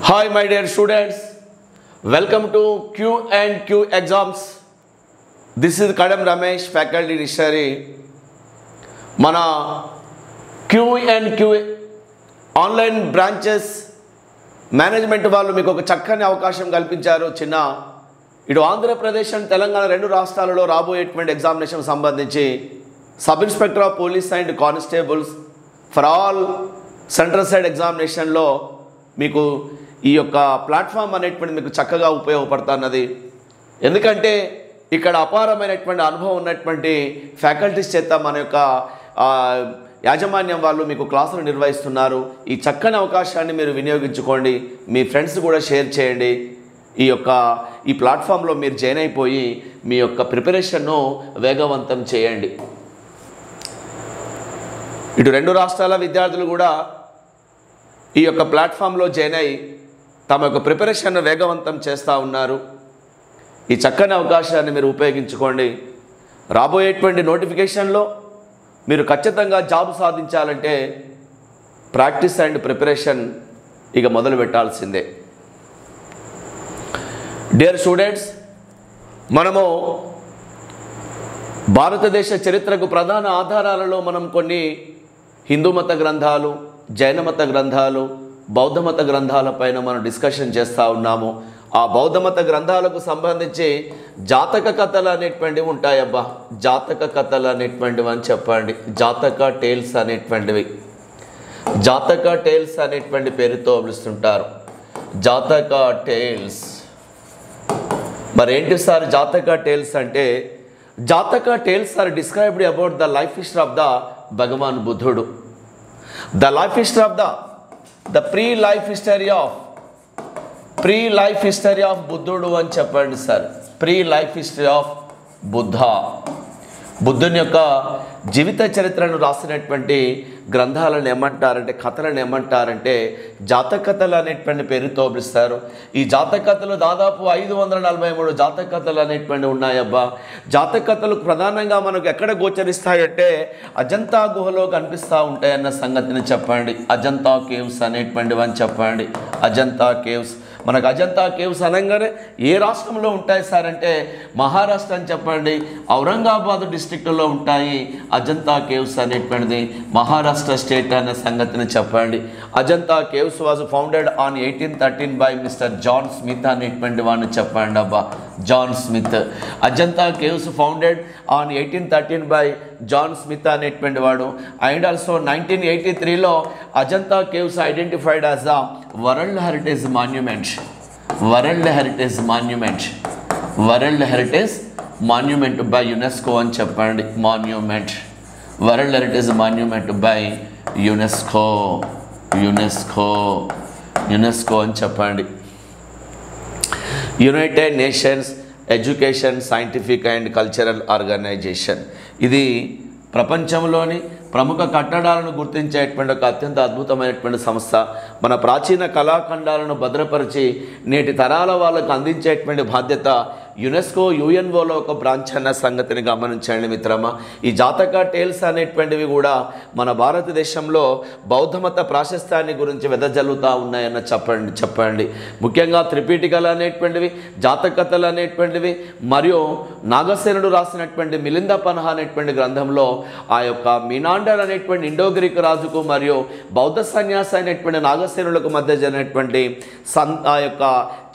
Hi my dear students, welcome to Q and Q exams. This is Kadam Ramesh, faculty dictionary. మన Q and Q online branches management వాళ్ళు మీకు ఒక చక్కని అవకాశం కల్పించారు. ఇటు ఆంధ్రప్రదేశ్ అండ్ తెలంగాణ రెండు రాష్ట్రాలలో రాబోయేటువంటి ఎగ్జామినేషన్ సంబంధించి sub inspector of police and constables for all central side ఎగ్జామినేషన్లో మీకు ఈ యొక్క ప్లాట్ఫామ్ అనేటువంటిది మీకు చక్కగా ఉపయోగపడుతున్నది. ఎందుకంటే ఇక్కడ అపారమైనటువంటి అనుభవం ఉన్నటువంటి ఫ్యాకల్టీస్ చేత మన యొక్క యాజమాన్యం వాళ్ళు మీకు క్లాసులు నిర్వహిస్తున్నారు. ఈ చక్కని అవకాశాన్ని మీరు వినియోగించుకోండి, మీ ఫ్రెండ్స్ కూడా షేర్ చేయండి. ఈ ప్లాట్ఫామ్లో మీరు జాయిన్ అయిపోయి మీ యొక్క ప్రిపరేషన్ను వేగవంతం చేయండి. ఇటు రెండు రాష్ట్రాల విద్యార్థులు కూడా ఈ యొక్క ప్లాట్ఫామ్లో జాయిన్ అయ్యి తమ యొక్క ప్రిపరేషన్ను వేగవంతం చేస్తూ ఉన్నారు. ఈ చక్కని అవకాశాన్ని మీరు ఉపయోగించుకోండి. రాబోయేటువంటి నోటిఫికేషన్లో మీరు ఖచ్చితంగా జాబ్ సాధించాలంటే ప్రాక్టీస్ అండ్ ప్రిపరేషన్ ఇక మొదలు పెట్టాల్సిందే. డియర్ స్టూడెంట్స్, మనము భారతదేశ చరిత్రకు ప్రధాన ఆధారాలలో మనం కొన్ని హిందూ మత గ్రంథాలు, జైన మత గ్రంథాలు, బౌద్ధ మత గ్రంథాలపైన మనం డిస్కషన్ చేస్తూ ఉన్నాము. ఆ బౌద్ధ మత గ్రంథాలకు సంబంధించి జాతక కథలు అనేటువంటివి ఉంటాయబ్బా. జాతక కథలు అనేటువంటివి అని చెప్పండి, జాతక టేల్స్ అనేటువంటివి, జాతక టేల్స్ అనేటువంటి పేరుతో పిలుస్తుంటారు. జాతక టేల్స్ మరి ఏంటి సార్ జాతక టేల్స్ అంటే? Jataka tales are described about the life history of the Bhagavan బుద్ధుడు. The life history of the pre life history of బుద్ధుడు అని చెప్పండి sir. Pre life history of బుద్ధుని యొక్క జీవిత చరిత్రను రాసినటువంటి గ్రంథాలను ఏమంటారంటే, కథలను ఏమంటారంటే జాతక కథలు అనేటువంటి పేరుతో పిలుస్తారు. ఈ జాతక కథలు దాదాపు 543 జాతక కథలు అనేటువంటి ఉన్నాయబ్బా. జాతక కథలు ప్రధానంగా మనకు ఎక్కడ గోచరిస్తాయంటే అజంతా గుహలో కనిపిస్తూ ఉంటాయన్న సంగతిని చెప్పండి. అజంతా కేవ్స్ అనేటువంటివి అని చెప్పండి. అజంతా కేవ్స్, మనకు అజంతా కేవ్స్ అనగానే ఏ రాష్ట్రంలో ఉంటాయి సార్ అంటే మహారాష్ట్ర అని చెప్పండి. ఔరంగాబాద్ డిస్ట్రిక్ట్లో ఉంటాయి అజంతా కేవ్స్ అనేటువంటిది, మహారాష్ట్ర స్టేట్ అనే సంగతిని చెప్పండి. Ajanta caves was founded on 1813 by mister John Smith అనేటువంటి వాడిని చెప్పండి అబ్బా. John Smith. Ajanta caves founded on 1813 by John Smith అనేటువంటి వాడు. అండ్ ఆల్సో 1983లో Ajanta caves identified as the world heritage monument. World heritage monument by UNESCO అని చెప్పండి. Monument, world heritage monument by UNESCO అని చెప్పండి. United Nations education, scientific and cultural organization. ఇది ప్రపంచంలోని ప్రముఖ కట్టడాలను గుర్తించేటువంటి ఒక అత్యంత అద్భుతమైనటువంటి సంస్థ. మన ప్రాచీన కళాఖండాలను భద్రపరిచి నేటి తరాల వాళ్ళకు అందించేటువంటి బాధ్యత యునెస్కో యుఎన్ఓలో ఒక బ్రాంచ్ అన్న సంగతిని గమనించండి మిత్రమా. ఈ జాతక టేల్స్ అనేటువంటివి కూడా మన భారతదేశంలో బౌద్ధమత ప్రాశస్త్యాన్ని గురించి వెదజల్లుతూ ఉన్నాయన్న చెప్పండి. ముఖ్యంగా త్రిపీఠికలు అనేటువంటివి, జాతక కథలు అనేటువంటివి, మరియు నాగసేనుడు రాసినటువంటి మిలింద పన్హా అనేటువంటి గ్రంథంలో ఆ యొక్క మీనాండర్ అనేటువంటి ఇండో గ్రీక్ రాజుకు మరియు బౌద్ధ సన్యాసి అయినటువంటి నాగసేనులకు మధ్య జరిగినటువంటి ఆ యొక్క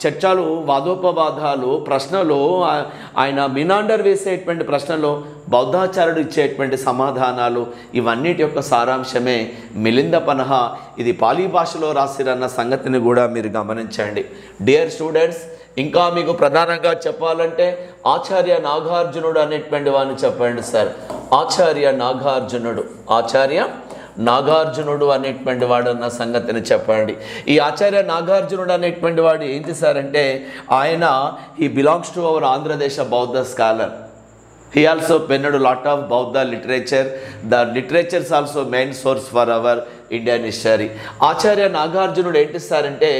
చర్చలు, వాదోపవాదాలు, ప్రశ్నలు, ఆయన మీనాండర్ వేసేటువంటి ప్రశ్నలు, బౌద్ధాచార్యుడు ఇచ్చేటువంటి సమాధానాలు, ఇవన్నిటి యొక్క సారాంశమే మిలింద పన్హా. ఇది పాలీ భాషలో రాసిరన్న సంగతిని కూడా మీరు గమనించండి. డియర్ స్టూడెంట్స్, ఇంకా మీకు ప్రధానంగా చెప్పాలంటే ఆచార్య నాగార్జునుడు అనేటువంటి వాడిని చెప్పండి సార్. ఆచార్య నాగార్జునుడు అనేటువంటి వాడు అన్న సంగతిని చెప్పండి. ఈ ఆచార్య నాగార్జునుడు అనేటువంటి వాడు ఏంటి సార్ అంటే he belongs to our Andhradesa బౌద్ధ scholar. He also penned a lot of Buddha literature. The literature is also main source for our Indian history. ఆచార్య నాగార్జునుడు ఏంటి సార్ అంటే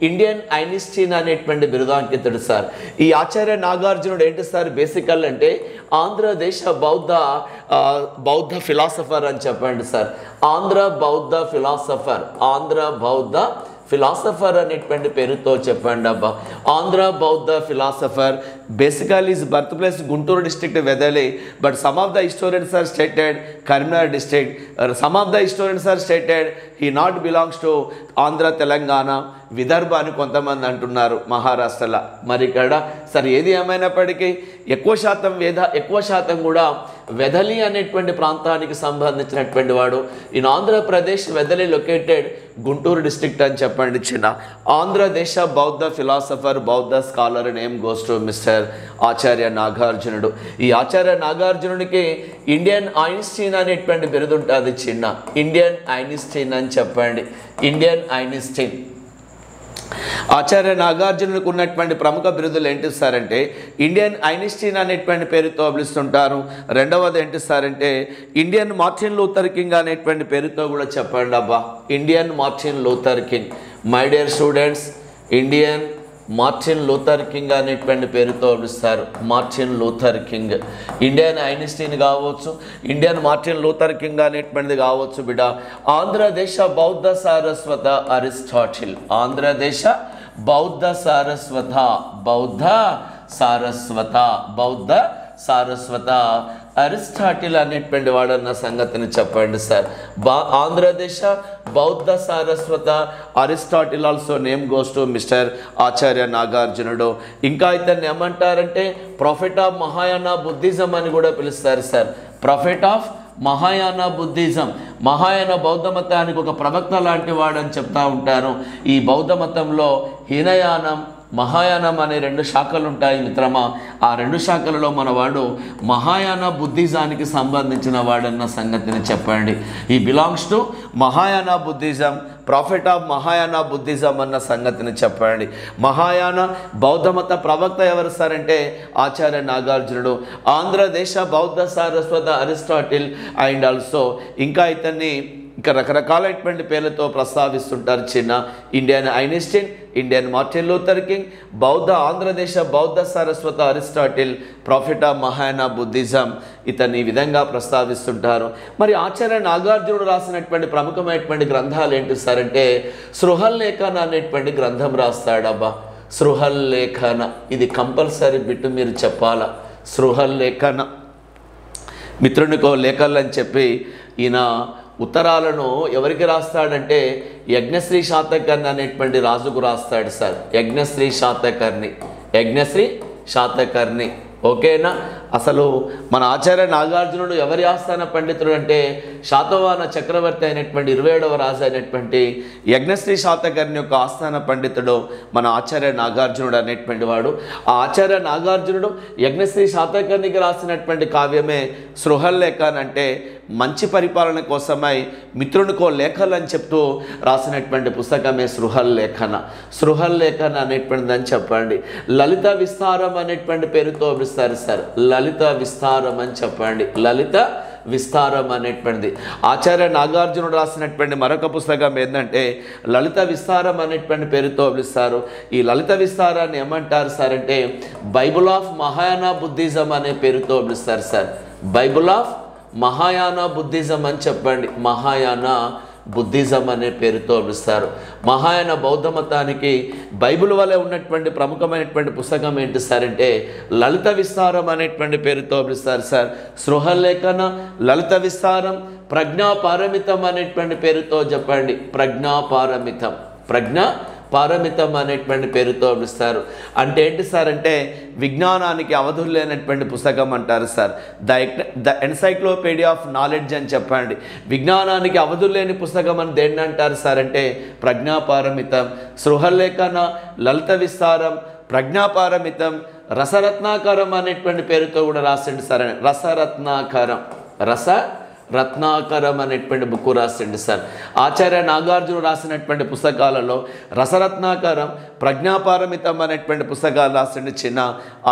ఇండియన్ ఐన్స్టీన్ అనేటువంటి బిరుదాంకితుడు సార్. ఈ ఆచార్య నాగార్జునుడు ఏంటి సార్ బేసికల్ అంటే ఆంధ్రదేశ బౌద్ధ ఫిలాసఫర్ అని చెప్పండి సార్. ఆంధ్ర బౌద్ధ ఫిలాసఫర్ అనేటువంటి పేరుతో చెప్పండి అబ్బా. ఆంధ్ర బౌద్ధ philosopher. Basically is birth place Guntur district వెదలి, but some of the historians are stated Karimnagar district. Some of the historians are stated he not belongs to Andhra, Telangana, Vidarbha అని కొంతమంది అంటున్నారు, మహారాష్ట్రలో. మరి ఇక్కడ సరే ఏది ఏమైనప్పటికీ ఎక్కువ శాతం కూడా వెదలి అనేటువంటి ప్రాంతానికి సంబంధించినటువంటి వాడు. ఇన్ ఆంధ్రప్రదేశ్ వెదలి లొకేటెడ్ గుంటూరు డిస్ట్రిక్ట్ అని చెప్పండి చిన్న. ఆంధ్రదేశ బౌద్ధ ఫిలాసఫర్, బౌద్ధ scholar name goes to mister Acharya నాగార్జునుడు. ఈ ఆచార్య నాగార్జునుడికి ఇండియన్ ఐన్స్టీన్ అనేటువంటి బిరుదు ఉంటుంది చిన్న. ఇండియన్ ఐన్స్టీన్ అని చెప్పండి, ఇండియన్ ఐన్స్టీన్. ఆచార్య నాగార్జునులకు ఉన్నటువంటి ప్రముఖ బిరుదులు ఏంటి సార్ అంటే ఇండియన్ ఐన్స్టీన్ అనేటువంటి పేరుతో పిలుస్తుంటారు. రెండవది ఏంటి సార్ అంటే ఇండియన్ మార్టిన్ లూథర్ కింగ్ అనేటువంటి పేరుతో కూడా చెప్పండి అబ్బా. Indian Martin Luther king. My dear students, Indian Martin Luther king అనేటువంటి పేరుతో పిలుస్తారు. Martin Luther king. Indian Einstein కావచ్చు, ఇండియన్ మార్టిన్ లూథర్ కింగ్ అనేటువంటిది కావచ్చు బిడ్డ. ఆంధ్రదేశ బౌద్ధ సారస్వత అరిస్టాటిల్. ఆంధ్రదేశ బౌద్ధ సారస్వత, బౌద్ధ సారస్వత, బౌద్ధ సారస్వత అరిస్టాటిల్ అనేటువంటి వాడన్న సంగతిని చెప్పండి సార్. ఆంధ్రదేశ బౌద్ధ సారస్వత Aristotle also name goes to mister Acharya నాగార్జునుడు. ఇంకా ఇతన్ని ఏమంటారంటే ప్రాఫిట్ ఆఫ్ మహాయాన బుద్ధిజం అని కూడా పిలుస్తారు sir. Profit of Mahayana Buddhism. Mahayana బౌద్ధ మతానికి ఒక ప్రవక్త లాంటి వాడని చెప్తా ఉంటారు. ఈ బౌద్ధ మతంలో హీనయానం, మహాయానం అనే రెండు శాఖలు ఉంటాయి మిత్రమా. ఆ రెండు శాఖలలో మనవాడు మహాయాన బుద్ధిజానికి సంబంధించిన వాడన్న సంగతిని చెప్పండి. ఈ belongs to Mahayana Buddhism, profit of Mahayana Buddhism అన్న సంగతిని చెప్పండి. మహాయాన బౌద్ధమత ప్రవక్త ఎవరు సార్ అంటే ఆచార్య నాగార్జునుడు. ఆంధ్రదేశ బౌద్ధ సారస్వత అరిస్టాటిల్ అండ్ ఆల్సో ఇంకా ఇతన్ని ఇంకా రకరకాలైనటువంటి పేర్లతో ప్రస్తావిస్తుంటారు చిన్న. Indian Einstein, Indian Martin Luther King, బౌద్ధ ఆంధ్రదేశ బౌద్ధ సారస్వత Aristotle, prophet of Mahayana Buddhism ఇతన్ని ఈ విధంగా ప్రస్తావిస్తుంటారు. మరి ఆచార్య నాగార్జునుడు రాసినటువంటి ప్రముఖమైనటువంటి గ్రంథాలు ఏంటి సార్ అంటే సృహల్లేఖన అనేటువంటి గ్రంథం రాస్తాడబ్బా. సృహల్లేఖన ఇది కంపల్సరీ బిట్టు మీరు చెప్పాలా. సృహల్లేఖన మిత్రునికో లేఖలు అని చెప్పి ఈయన ఉత్తరాలను ఎవరికి రాస్తాడంటే యజ్ఞశ్రీ శాతకర్ణి అనేటువంటి రాజుకు రాస్తాడు సార్. యజ్ఞశ్రీ శాతకర్ణి, యజ్ఞశ్రీ శాతకర్ణి. ఓకేనా. అసలు మన ఆచార్య నాగార్జునుడు ఎవరి ఆస్థాన పండితుడు అంటే శాతవాహన చక్రవర్తి అయినటువంటి 27వ రాజు అయినటువంటి యజ్ఞశ్రీ శాతకర్ణి యొక్క ఆస్థాన పండితుడు మన ఆచార్య నాగార్జునుడు అనేటువంటి వాడు. ఆ ఆచార్య నాగార్జునుడు యజ్ఞశ్రీ శాతకర్ణికి రాసినటువంటి కావ్యమే సృహల్లేఖన. అంటే మంచి పరిపాలన కోసమై మిత్రునికో లేఖలు అని చెప్తూ రాసినటువంటి పుస్తకమే సృహల్లేఖన. సృహల్లేఖన అనేటువంటిది అని చెప్పండి. లలిత విస్తారం అనేటువంటి పేరుతో పిలుస్తారు సార్. లలిత విస్తారం అని చెప్పండి. లలిత విస్తారం అనేటువంటిది ఆచార్య నాగార్జునుడు రాసినటువంటి మరొక పుస్తకం ఏంటంటే లలిత విస్తారం అనేటువంటి పేరుతో పిలుస్తారు. ఈ లలిత విస్తారాన్ని ఏమంటారు సార్ అంటే బైబుల్ ఆఫ్ మహాయాన బుద్ధిజం అనే పేరుతో పిలుస్తారు sir. Bible of Mahayana Buddhism అని చెప్పండి. మహాయాన బుద్ధిజం అనే పేరుతో పిలుస్తారు. మహాయాన బౌద్ధ మతానికి బైబిల్ వలె ఉన్నటువంటి ప్రముఖమైనటువంటి పుస్తకం ఏంటి సార్ అంటే లలిత విస్తారం అనేటువంటి పేరుతో పిలుస్తారు సార్. సృహల్లేఖన, లలిత విస్తారం, ప్రజ్ఞాపారమితం అనేటువంటి పేరుతో చెప్పండి. ప్రజ్ఞాపారమితం, ప్రజ్ఞాపారమితం అనేటువంటి పేరుతో పిలుస్తారు. అంటే ఏంటి సార్ అంటే విజ్ఞానానికి అవధులు లేనటువంటి పుస్తకం అంటారు sir. The encyclopedia of knowledge అని చెప్పండి. విజ్ఞానానికి అవధులు లేని పుస్తకం అని దేన్ని అంటారు సార్ అంటే ప్రజ్ఞాపారమితం. సృహల్లేఖన, లలిత విస్తారం, ప్రజ్ఞాపారమితం, రసరత్నాకరం అనేటువంటి పేరుతో కూడా రాసిండు సార్. రసరత్నాకరం, రసరత్నాకరం అనేటువంటి బుక్ రాసిండు సార్. ఆచార్య నాగార్జునుడు రాసినటువంటి పుస్తకాలలో రసరత్నాకరం, ప్రజ్ఞాపారమితం అనేటువంటి పుస్తకాలు రాసిండు చిన్న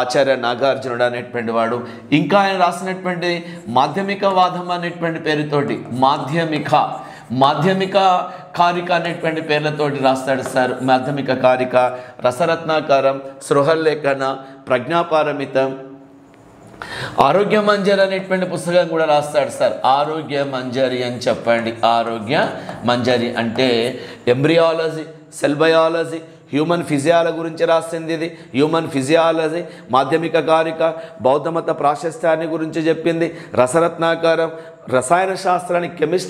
ఆచార్య నాగార్జునుడు అనేటువంటి వాడు. ఇంకా ఆయన రాసినటువంటి మాధ్యమికవాదం అనేటువంటి పేరుతోటి మాధ్యమిక కారిక అనేటువంటి పేర్లతోటి రాస్తాడు సార్. మాధ్యమిక కారిక, రసరత్నాకరం, సృహల్లేఖన, ప్రజ్ఞాపారమితం, ఆరోగ్య మంజరి అనేటువంటి పుస్తకం కూడా రాస్తాడు సార్. ఆరోగ్య మంజరి అని చెప్పండి. ఆరోగ్య మంజరి అంటే embryology, cell biology, human physiology గురించి రాసింది ఇది. హ్యూమన్ ఫిజియాలజీ, మాధ్యమిక కారిక, బౌద్ధమత ప్రాశస్త్యాన్ని గురించి చెప్పింది. రసరత్నాకరం, రసాయన శాస్త్రాన్ని, కెమిస్ట్రీ